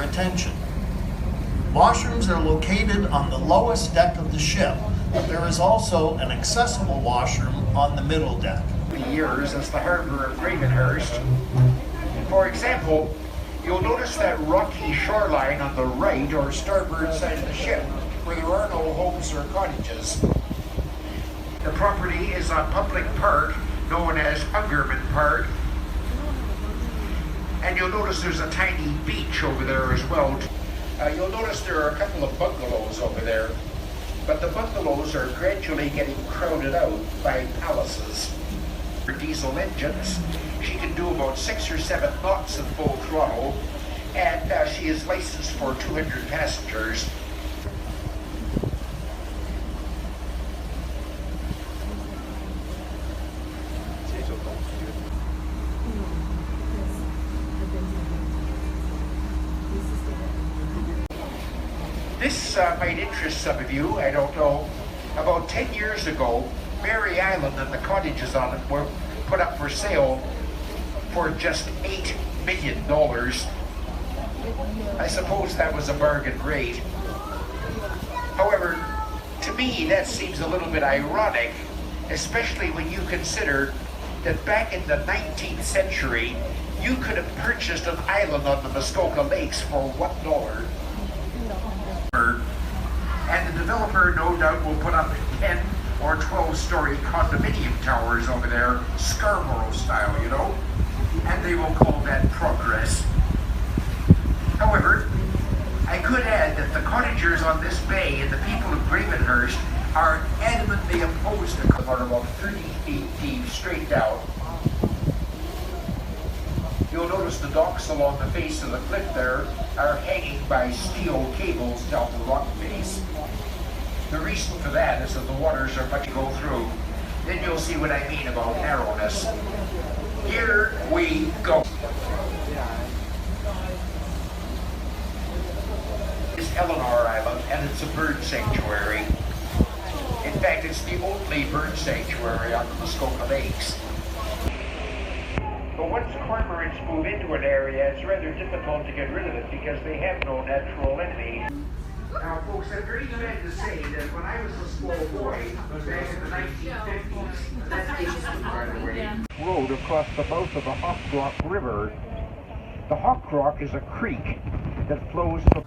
attention. Washrooms are located on the lowest deck of the ship, but there is also an accessible washroom on the middle deck. Years as the harbor of Gravenhurst. For example, you'll notice that rocky shoreline on the right or starboard side of the ship where there are no homes or cottages. The property is a public park known as Haugen Park. And you'll notice there's a tiny beach over there as well. You'll notice there are a couple of bungalows over there, but the bungalows are gradually getting crowded out by palaces. For diesel engines, she can do about 6 or 7 knots in full throttle, and she is licensed for 200 passengers. This might interest some of you, I don't know. About 10 years ago, Mary Island and the cottages on it were put up for sale for just $8 million. I suppose that was a bargain rate. However, to me that seems a little bit ironic, especially when you consider that back in the 19th century, you could have purchased an island on the Muskoka lakes for $1. And the developer no doubt will put up 10 or 12-story condominium towers over there, Scarborough style, you know, and they will call that progress. However, I could add that the cottagers on this bay and the people of Gravenhurst are adamantly opposed to are about 30 feet deep straight down. You'll notice the docks along the face of the cliff there are hanging by steel cables down the rock face. The reason for that is that the waters are much to go through. Then you'll see what I mean about narrowness. Here we go. It's Eleanor Island, and it's a bird sanctuary. In fact, it's the only bird sanctuary on the Muskoka Lakes. But once cormorants move into an area, it's rather difficult to get rid of it because they have no natural enemy. Now, folks, I'm very glad to say that when I was a small boy, back in the 1950s, that is, by the way, road across the mouth of the Hawk Rock River. The Hawk Rock is a creek that flows from